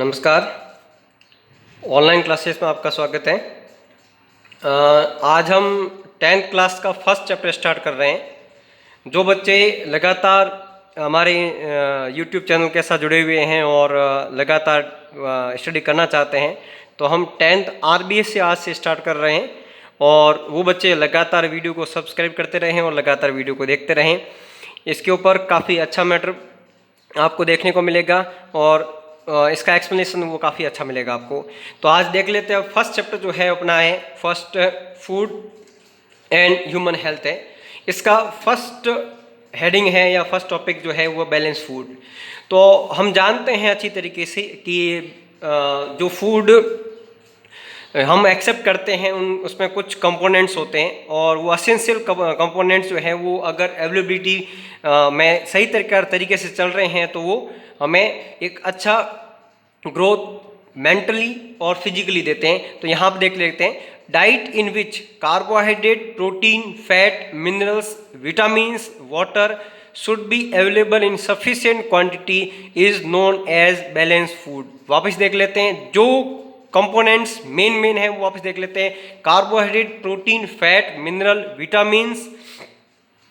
नमस्कार। Online classes में आपका स्वागत है। आज हम 10th क्लास का फर्स्ट चैप्टर स्टार्ट कर रहे हैं। जो बच्चे लगातार हमारे YouTube चैनल के साथ जुड़े हुए हैं और लगातार स्टडी करना चाहते हैं, तो हम 10th RBS से आज से स्टार्ट कर रहे हैं और वो बच्चे लगातार वीडियो को सब्सक्राइब करते रहें और लगातार वीडियो को देखते रहें। इसके ऊपर काफ़ी अच्छा मैटर आपको देखने को मिलेगा और इसका एक्सप्लेनेशन वो काफ़ी अच्छा मिलेगा आपको। तो आज देख लेते हैं। फर्स्ट चैप्टर जो है अपना है first food and human health है। इसका फर्स्ट हेडिंग है या फर्स्ट टॉपिक जो है वो बैलेंस फूड। तो हम जानते हैं अच्छी तरीके से कि जो फूड हम एक्सेप्ट करते हैं उसमें कुछ कंपोनेंट्स होते हैं और वो एसेंशियल कंपोनेंट्स जो है वो अगर अवेलेबिलिटी में सही तरीके से चल रहे हैं तो वो हमें एक अच्छा ग्रोथ मेंटली और फिजिकली देते हैं। तो यहाँ पर देख लेते हैं, diet in which carbohydrate, protein, fat, minerals, vitamins, water should be available in sufficient quantity is known as balance food. वापस देख लेते हैं, जो कंपोनेंट्स मेन है वो वापस देख लेते हैं। Carbohydrate, protein, fat, mineral, vitamins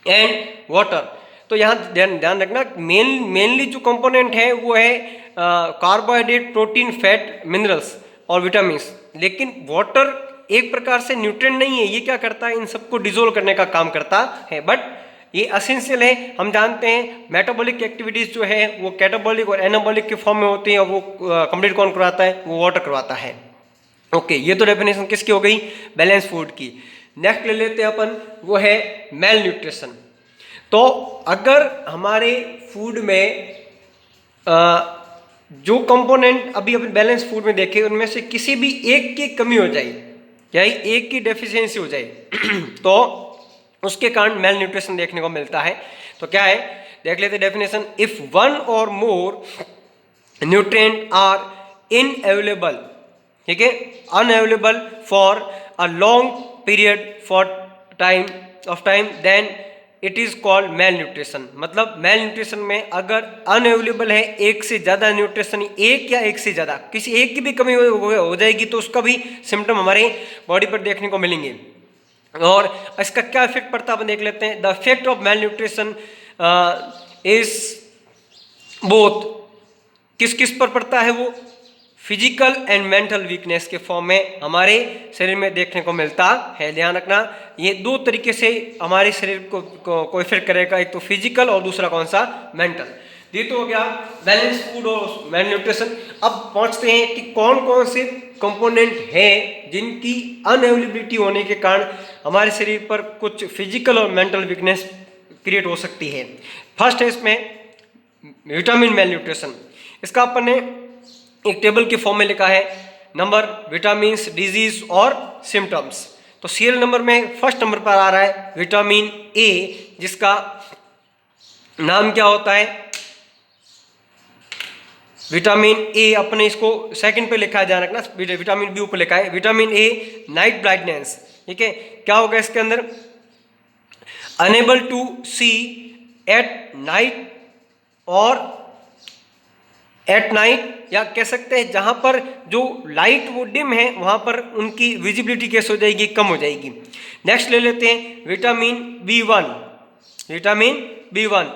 and water. तो यहाँ ध्यान रखना, मेनली जो कंपोनेंट है वो है कार्बोहाइड्रेट, प्रोटीन, फैट, मिनरल्स और विटामिन्स। लेकिन वाटर एक प्रकार से न्यूट्रिएंट नहीं है, ये क्या करता है, इन सबको डिसोल्व करने का काम करता है, बट ये एसेंशियल है। हम जानते हैं मेटाबॉलिक एक्टिविटीज़ जो है वो कैटाबॉलिक और एनाबॉलिक के फॉर्म में होती हैं और वो कंप्लीट कौन करवाता है, वो वाटर करवाता है। ओके, ये तो डेफिनेशन किसकी हो गई, बैलेंस फूड की। नेक्स्ट ले लेते हैं अपन, वो है मेल न्यूट्रिशन। तो अगर हमारे फूड में जो कंपोनेंट अभी अपन बैलेंस फूड में देखें उनमें से किसी भी एक की कमी हो जाए या एक की डेफिशिएंसी हो जाए तो उसके कारण मेल न्यूट्रिशन देखने को मिलता है। तो क्या है, देख लेते डेफिनेशन। इफ वन और मोर न्यूट्रिएंट आर इनअवेलेबल, ठीक है, unavailable for a long period of time then it is called malnutrition. मतलब मेल न्यूट्रिशन में अगर अनअवेलेबल है एक से ज़्यादा न्यूट्रिशन, एक या एक से ज़्यादा, किसी एक की भी कमी हो जाएगी तो उसका भी सिम्टम हमारे बॉडी पर देखने को मिलेंगे। और इसका क्या इफेक्ट पड़ता है अपन देख लेते हैं। The effect of male nutrition is both, किस किस पर पड़ता है वो, फिजिकल एंड मेंटल वीकनेस के फॉर्म में हमारे शरीर में देखने को मिलता है। ध्यान रखना, ये दो तरीके से हमारे शरीर को इफेक्ट करेगा, एक तो फिजिकल और दूसरा कौन सा, मेंटल। ये तो हो गया बैलेंस फूड और मेल न्यूट्रिशन। अब पहुंचते हैं कि कौन कौन से कंपोनेंट हैं जिनकी अनअवेलेबिलिटी होने के कारण हमारे शरीर पर कुछ फिजिकल और मेंटल वीकनेस क्रिएट हो सकती है। फर्स्ट है इसमें विटामिन मेल न्यूट्रिशन। इसका अपन ने एक टेबल के फॉर्म में लिखा है, नंबर, विटामिन्स, डिजीज और सिम्टम्स। तो सीरियल नंबर में फर्स्ट नंबर पर आ रहा है विटामिन ए, जिसका नाम क्या होता है, विटामिन ए। अपने इसको सेकंड पे लिखा है, ध्यान रखना, विटामिन बी ऊपर लिखा है। विटामिन ए नाइट ब्राइटनेस, ठीक है, क्या होगा इसके अंदर, unable to see at night और एट नाइट, या कह सकते हैं जहां पर जो लाइट वो डिम है वहां पर उनकी विजिबिलिटी कैसे हो जाएगी, कम हो जाएगी। नेक्स्ट ले लेते हैं vitamin B1। Vitamin B1,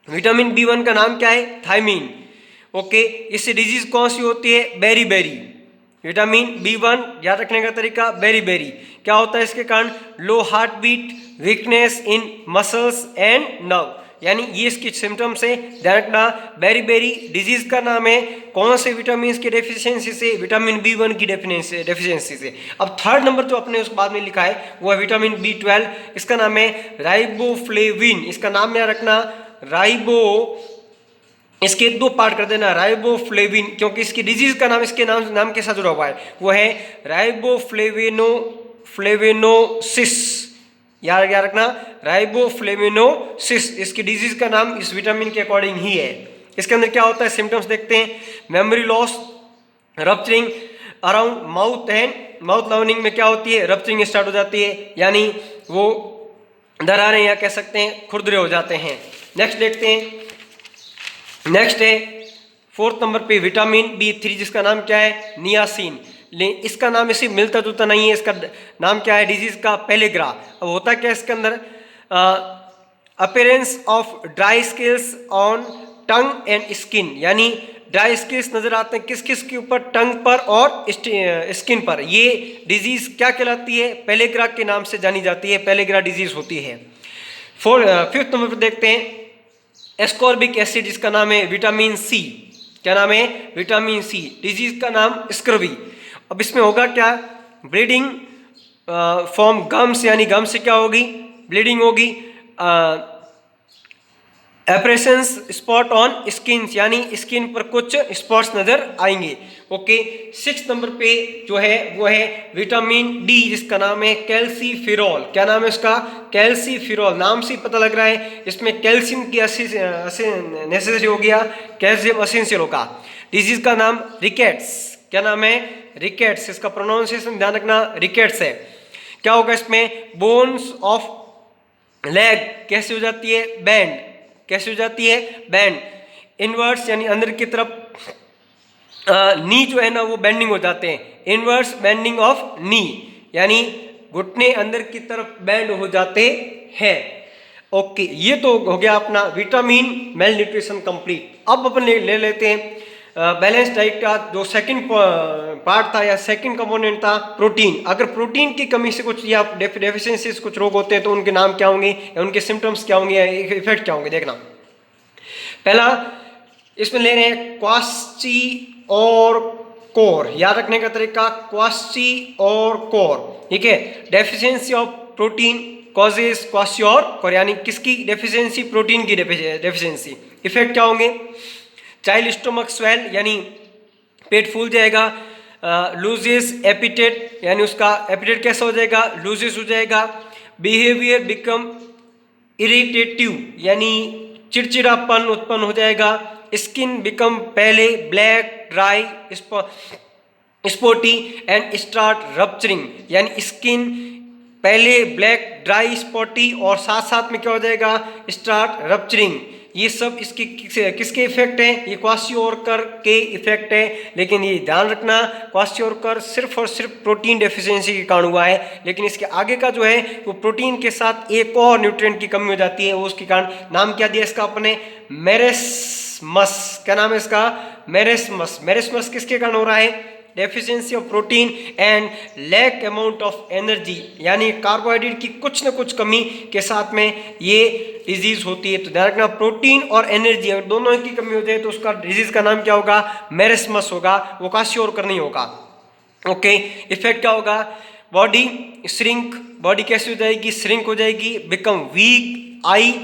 vitamin B1 का नाम क्या है, थायमीन। ओके, इससे डिजीज कौन सी होती है, बेरी। विटामिन B1 याद रखने का तरीका, बेरी। क्या होता है इसके कारण, low heartbeat, weakness in muscles and nerve, यानी ये इसकी सिम्टम्स है। ध्यान रखना, बेरी डिजीज का नाम है कौन से विटामिन की डेफिशिएंसी से, विटामिन B1 की डेफिशिएंसी से। अब थर्ड नंबर जो अपने उस बाद में लिखा है वो है विटामिन B12। इसका नाम है राइबोफ्लेविन। इसका नाम याद रखना, इसके दो पार्ट कर देना, राइबोफ्लेविन, क्योंकि इसकी डिजीज का नाम इसके नाम के साथ जुड़ा हुआ है, वो है राइबोफ्लेविनोसिस। याद रखना, राइबोफ्लेविनोसिस, इसकी डिजीज का नाम इस विटामिन के अकॉर्डिंग ही है। इसके अंदर क्या होता है, सिम्टम्स देखते हैं, memory loss, rupturing around mouth and mouth learning में क्या होती है, रप्चरिंग स्टार्ट हो जाती है, यानी वो दरारें या कह सकते हैं खुरदरे हो जाते हैं। नेक्स्ट देखते हैं, नेक्स्ट है 4th नंबर पे विटामिन B3 जिसका नाम क्या है, नियासिन। इसका नाम इसी मिलता जुलता नहीं है, इसका नाम क्या है डिजीज का, पेलेग्रा। अब होता क्या है इसके अंदर, appearance of dry skills on tongue and skin, यानी ड्राई स्किल्स नजर आते हैं किस किस के ऊपर, टंग पर और स्किन पर। ये डिजीज क्या कहलाती है, पेलेग्रा के नाम से जानी जाती है, पेलेग्रा डिजीज होती है। 5th नंबर पर देखते हैं एस्कॉर्बिक एसिड जिसका नाम है विटामिन सी। क्या नाम है, विटामिन सी। डिजीज का नाम स्क्रबी। अब इसमें होगा क्या, ब्लीडिंग फ्रॉम गम्स, यानी गम से क्या होगी, ब्लीडिंग होगी। एप्रेशंस स्पॉट ऑन स्किन, यानी स्किन पर कुछ स्पॉट्स नजर आएंगे। ओके, 6th नंबर पे जो है वो है विटामिन डी जिसका नाम है कैल्सीफिरोल। क्या नाम है उसका, कैल्सीफिरोल। नाम से पता लग रहा है इसमें कैल्शियम की नेसेसरी हो गया, कैल्शियम असेंशियल होगा। डिजीज का नाम रिकेट्स। क्या नाम है, रिकेट्स। इसका प्रोनाउंसिएशन ध्यान रखना, रिकेट्स है। क्या होगा इसमें, बोन्स ऑफ लेग कैसे हो जाती है, बैंड। कैसे हो जाती है, बैंड। इनवर्स यानी अंदर की तरफ, नी जो है ना वो बेंडिंग हो जाते हैं, इनवर्स बेंडिंग ऑफ नी, यानी घुटने अंदर की तरफ बेंड हो जाते हैं। ओके, ये तो हो गया अपना विटामिन मेल न्यूट्रिशन कंप्लीट। अब अपन ले लेते हैं बैलेंस डाइट का जो सेकंड पार्ट था या सेकंड कंपोनेंट था, प्रोटीन। अगर प्रोटीन की कमी से कुछ या डेफिशिएंसीज कुछ रोग होते हैं तो उनके नाम क्या होंगे या उनके सिम्टम्स क्या होंगे या इफेक्ट क्या होंगे, देखना। पहला इसमें ले रहे हैं क्वास्ची और कोर। याद रखने का तरीका, क्वास्ची और कोर, ठीक है। डेफिशिएंसी ऑफ प्रोटीन कॉजेज क्वास्ची और कोर, यानी किसकी डेफिशिएंसी, प्रोटीन की डेफिशिएंसी। इफेक्ट क्या होंगे, चाइल्ड स्टोमक स्वेल, यानी पेट फूल जाएगा। लूजेस एपिटेट, यानी उसका एपिटेट कैसा हो जाएगा, लूजेस हो जाएगा। बिहेवियर बिकम इरिटेटिव, यानी चिड़चिड़ापन उत्पन्न हो जाएगा। स्किन बिकम पहले black dry spotty and start rupturing, यानी स्किन पहले ब्लैक ड्राई स्पॉटी और साथ साथ में क्या हो जाएगा, स्टार्ट रप्चरिंग। ये सब इसके किसके इफेक्ट हैं, ये क्वाशियोरकर के इफेक्ट है। लेकिन ये ध्यान रखना, क्वाशियोरकर सिर्फ और सिर्फ प्रोटीन डेफिशिएंसी के कारण हुआ है, लेकिन इसके आगे का जो है वो प्रोटीन के साथ एक और न्यूट्रिएंट की कमी हो जाती है, वो उसके कारण। नाम क्या दिया इसका अपने, मेरेस्मस। क्या नाम है इसका, मेरेस्मस। मेरेस्मस किसके कारण हो रहा है, deficiency of protein and lack amount of energy, यानी कार्बोहाइड्रेट की कुछ न कुछ कमी के साथ में ये डिजीज होती है। तो ध्यान रखना, प्रोटीन और एनर्जी अगर दोनों की कमी हो जाए तो उसका डिजीज का नाम क्या होगा, मेरेस्मस होगा, वो क्वाशियोरकर नहीं होगा। ओके, इफेक्ट क्या होगा, बॉडी श्रिंक, बॉडी कैसे हो जाएगी, श्रिंक हो जाएगी। बिकम वीक, आई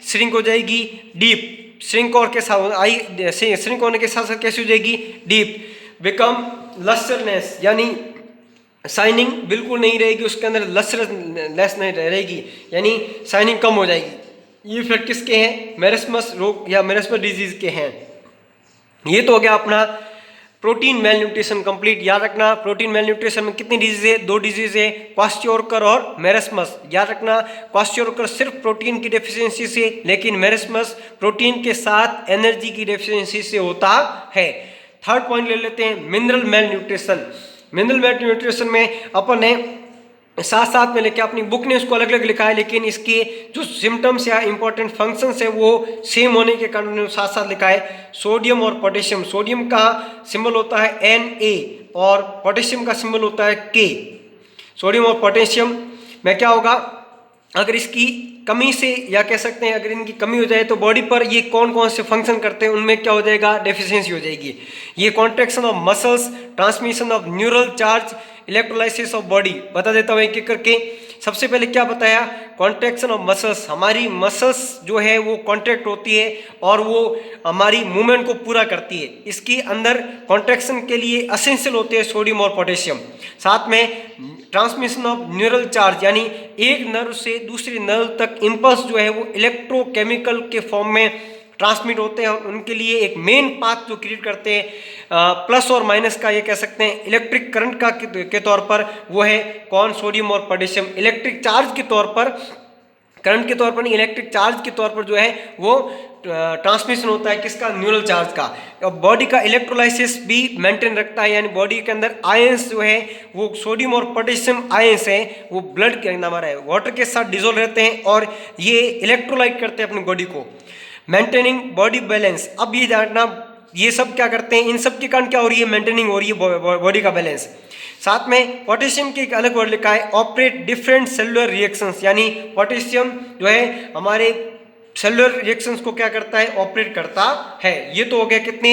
श्रिंक हो जाएगी। डीप श्रिंक और के साथ, आई श्रिंक होने के साथ साथ कैसे हो जाएगी, डीप। बिकम लस्टरनेस, यानी शाइनिंग बिल्कुल नहीं रहेगी, उसके अंदर लस्टरनेस नहीं रहेगी, यानी शाइनिंग कम हो जाएगी। ये इफेक्ट किसके हैं, मेरेस्मस रोग या मेरेस्मस डिजीज के हैं। ये तो हो गया अपना प्रोटीन मेल न्यूट्रिशन कंप्लीट। याद रखना, प्रोटीन मेल न्यूट्रिशन में कितनी डिजीज है, दो डिजीज है, क्वाशियोरकर और मेरेस्मस। याद रखना, क्वाशियोरकर सिर्फ प्रोटीन की डेफिशिएंसी से, लेकिन मेरेस्मस प्रोटीन के साथ एनर्जी की डेफिशिएंसी से होता है। थर्ड पॉइंट ले लेते हैं, mineral mail nutrition. Mineral mail nutrition में अपन ने साथ साथ में लेके अपनी बुक ने उसको अलग अलग लिखा है, लेकिन इसके जो सिम्टम्स या इंपॉर्टेंट फंक्शंस है वो सेम होने के कारण उन्होंने साथ साथ लिखा है। सोडियम और पोटेशियम, सोडियम का सिंबल होता है Na और पोटेशियम का सिंबल होता है K। सोडियम और पोटेशियम में क्या होगा, अगर इसकी कमी से या कह सकते हैं अगर इनकी कमी हो जाए तो बॉडी पर ये कौन कौन से फंक्शन करते हैं उनमें क्या हो जाएगा, डेफिशिएंसी हो जाएगी। ये contraction of muscles, transmission of neural charge, electrolysis of body. बता देता हूँ एक एक करके। सबसे पहले क्या बताया, कॉन्ट्रैक्शन ऑफ मसल्स। हमारी मसल्स जो है वो कॉन्ट्रैक्ट होती है और वो हमारी मूवमेंट को पूरा करती है। इसके अंदर कॉन्ट्रैक्शन के लिए असेंशियल होते हैं सोडियम और पोटेशियम। साथ में ट्रांसमिशन ऑफ न्यूरल चार्ज, यानी एक नर्व से दूसरे नर्व तक इम्पल्स जो है वो इलेक्ट्रोकेमिकल के फॉर्म में ट्रांसमिट होते हैं। उनके लिए एक मेन पाथ जो क्रिएट करते हैं प्लस और माइनस का, ये कह सकते हैं इलेक्ट्रिक करंट का के तौर पर, वो है कौन, सोडियम और पोटेशियम। इलेक्ट्रिक चार्ज के तौर पर करंट के तौर पर नहीं, इलेक्ट्रिक चार्ज के तौर पर जो है वो ट्रांसमिशन होता है किसका, न्यूरल चार्ज का। और बॉडी का इलेक्ट्रोलाइसिस भी मेंटेन रखता है, यानी बॉडी के अंदर आयंस जो है वो सोडियम और पोटेशियम आयंस है वो ब्लड के अंदर हमारा वाटर के साथ डिजोल्व रहते हैं और ये इलेक्ट्रोलाइट करते हैं अपनी बॉडी को, मेंटेनिंग बॉडी बैलेंस। अब ये जानना ये सब क्या करते हैं, इन सब के कारण क्या हो रही है, मेंटेनिंग हो रही है बॉडी का बैलेंस। साथ में पोटेशियम की एक अलग वर्ड लिखा है, ऑपरेट डिफरेंट सेलुलर रिएक्शंस, यानी पोटेशियम जो है हमारे सेलुलर रिएक्शंस को क्या करता है, ऑपरेट करता है। ये तो हो गया कितने,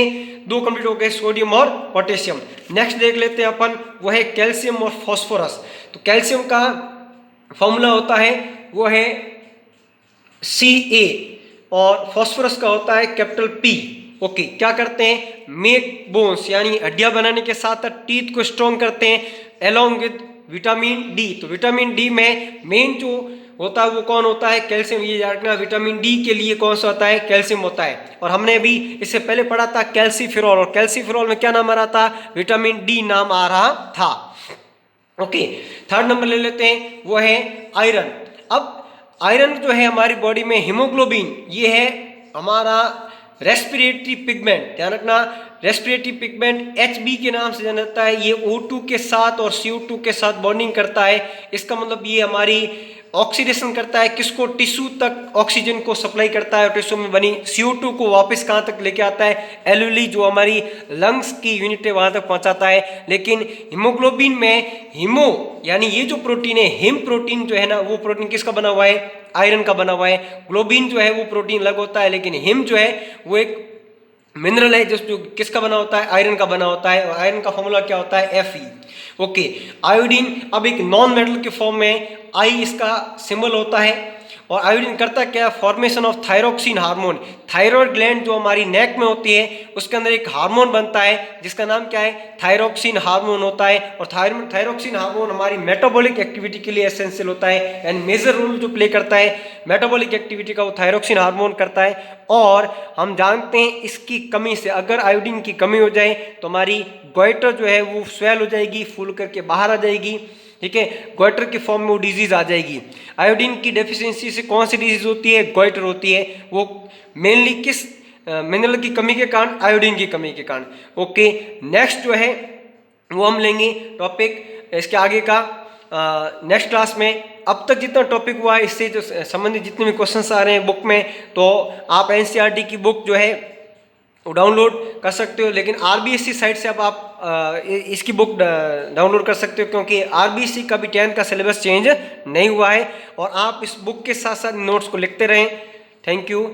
2 कंप्लीट हो गए, सोडियम और पोटेशियम। नेक्स्ट देख लेते हैं अपन, वो है कैल्शियम और फास्फोरस। तो कैल्शियम का फॉर्मूला होता है वो है Ca और फास्फोरस का होता है कैपिटल P। ओके, क्या करते हैं, मेक बोन्स यानी हड्डियां बनाने के साथ साथ टीथ को स्ट्रॉन्ग करते हैं अलोंग विद विटामिन डी। तो विटामिन डी में मेन जो होता है वो कौन होता है, कैल्शियम। ये रखना, विटामिन डी के लिए कौन सा होता है, कैल्शियम होता है। और हमने अभी इससे पहले पढ़ा था कैल्सीफेरॉल, और कैल्सीफेरॉल में क्या नाम आ रहा था, विटामिन डी नाम आ रहा था। ओके, थर्ड नंबर ले लेते हैं, वो है आयरन। अब आयरन जो है हमारी बॉडी में, हीमोग्लोबिन ये है हमारा रेस्पिरेटरी पिगमेंट, ध्यान रखना, रेस्पिरेटरी पिगमेंट HB के नाम से जाना जाता है। ये O2 के साथ और CO2 के साथ बॉन्डिंग करता है। इसका मतलब ये हमारी ऑक्सीडेशन करता है, किसको, टिश्यू तक ऑक्सीजन को सप्लाई करता है और टिश्यू में बनी CO2 को वापस कहाँ तक लेके आता है, एल्वेली जो हमारी लंग्स की यूनिट है वहाँ तक पहुँचाता है। लेकिन हीमोग्लोबिन में हीमो यानी ये जो प्रोटीन है, हिम प्रोटीन जो है ना, वो प्रोटीन किसका बना हुआ है, आयरन का बना हुआ है। ग्लोबिन जो है वो प्रोटीन अलग होता है, लेकिन हिम जो है वो एक मिनरल है जो किसका बना होता है, आयरन का बना होता है। और आयरन का फॉर्मूला क्या होता है, Fe। ओके, आयोडीन अब एक नॉन मेटल के फॉर्म में, I इसका सिंबल होता है। और आयोडीन करता क्या, formation of thyroxine hormone. Thyroid gland जो हमारी नेक में होती है उसके अंदर एक हार्मोन बनता है जिसका नाम क्या है, थायरोक्सिन हार्मोन होता है। और थायरोक्सिन हार्मोन हमारी मेटाबॉलिक एक्टिविटी के लिए एसेंशियल होता है, एंड मेजर रोल जो प्ले करता है मेटाबॉलिक एक्टिविटी का, वो थायरोक्सिन हार्मोन करता है। और हम जानते हैं इसकी कमी से, अगर आयोडीन की कमी हो जाए तो हमारी गोइटर जो है वो स्वेल हो जाएगी, फूल करके बाहर आ जाएगी, ठीक है, गोइटर के फॉर्म में वो डिजीज आ जाएगी। आयोडीन की डेफिशिएंसी से कौन सी डिजीज होती है, गोइटर होती है। वो मेनली किस मिनरल की कमी के कारण, आयोडीन की कमी के कारण। ओके, नेक्स्ट जो है वो हम लेंगे टॉपिक इसके आगे का नेक्स्ट क्लास में। अब तक जितना टॉपिक हुआ है इससे जो संबंधित जितने भी क्वेश्चंस आ रहे हैं बुक में, तो आप NCERT की बुक जो है वो डाउनलोड कर सकते हो। लेकिन RBSC साइट से अब आप इसकी बुक डाउनलोड कर सकते हो, क्योंकि RBSC का भी 10th का सिलेबस चेंज नहीं हुआ है। और आप इस बुक के साथ साथ नोट्स को लिखते रहें। Thank you.